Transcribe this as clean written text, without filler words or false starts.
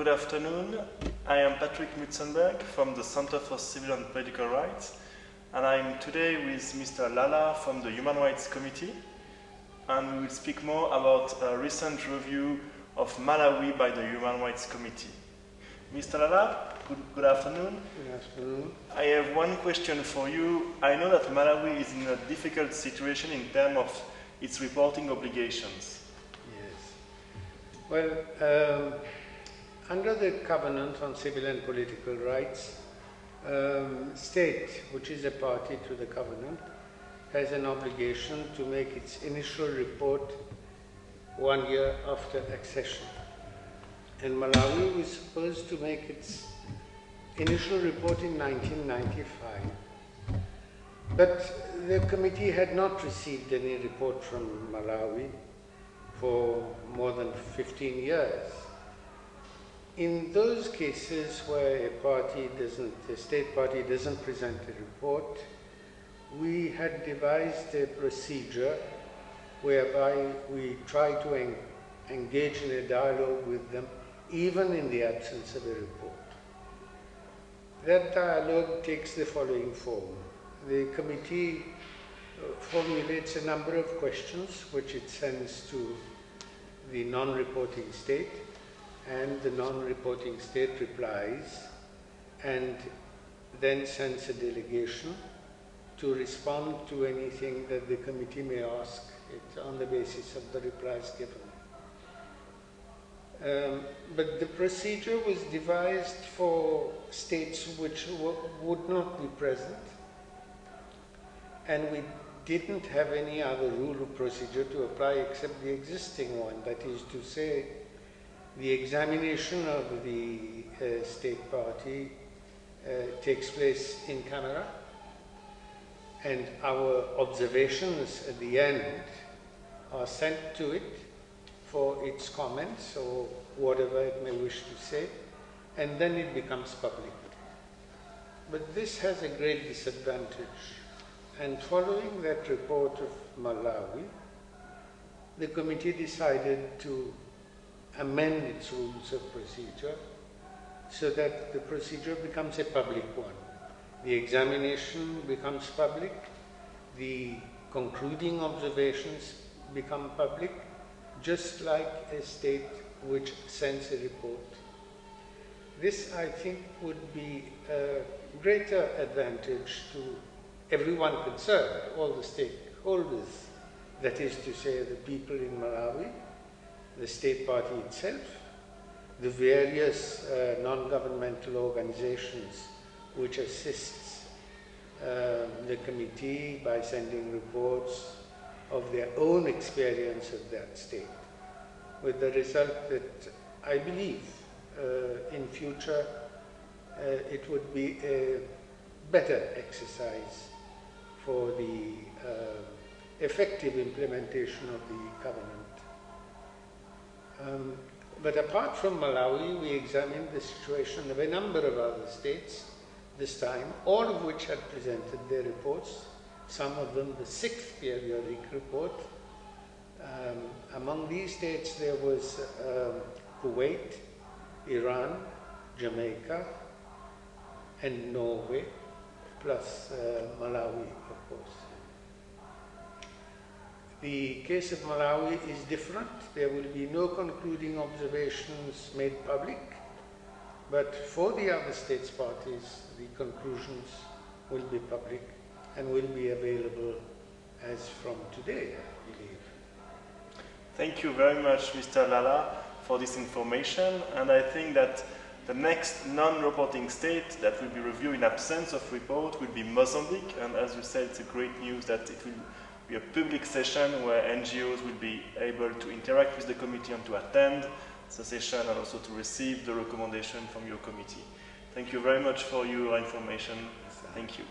Good afternoon. I am Patrick Mutzenberg from the Center for Civil and Political Rights, and I'm today with Mr. Lallah from the Human Rights Committee, and we will speak more about a recent review of Malawi by the Human Rights Committee. Mr. Lallah, good afternoon. Good afternoon. I have one question for you. I know that Malawi is in a difficult situation in terms of its reporting obligations. Yes. Well, under the Covenant on Civil and Political Rights, state, which is a party to the Covenant, has an obligation to make its initial report 1 year after accession. And Malawi was supposed to make its initial report in 1995. But the committee had not received any report from Malawi for more than 15 years. In those cases where a state party doesn't present a report, we had devised a procedure whereby we try to engage in a dialogue with them even in the absence of a report. That dialogue takes the following form. The committee formulates a number of questions which it sends to the non-reporting state, and the non-reporting state replies and then sends a delegation to respond to anything that the committee may ask it on the basis of the replies given. But the procedure was devised for states which would not be present, and we didn't have any other rule or procedure to apply except the existing one, that is to say, the examination of the state party takes place in camera, and our observations at the end are sent to it for its comments or whatever it may wish to say, and then it becomes public. But this has a great disadvantage, and following that report of Malawi, the committee decided to amend its rules of procedure so that the procedure becomes a public one. The examination becomes public, the concluding observations become public, just like a state which sends a report. This, I think, would be a greater advantage to everyone concerned, all the stakeholders, that is to say the people in Malawi, the state party itself, the various non-governmental organizations which assists the committee by sending reports of their own experience of that state, with the result that I believe in future it would be a better exercise for the effective implementation of the covenant. But apart from Malawi, we examined the situation of a number of other states this time, all of which had presented their reports, some of them the 6th periodic report. Among these states there was Kuwait, Iran, Jamaica, and Norway, plus Malawi, of course. The case of Malawi is different. There will be no concluding observations made public, but for the other states parties, the conclusions will be public and will be available as from today, I believe. Thank you very much, Mr. Lallah, for this information, and I think that the next non-reporting state that will be reviewed in absence of report will be Mozambique, and as you said, it's a great news that it will be a public session where NGOs will be able to interact with the committee and to attend the session and also to receive the recommendation from your committee. Thank you very much for your information. Thank you.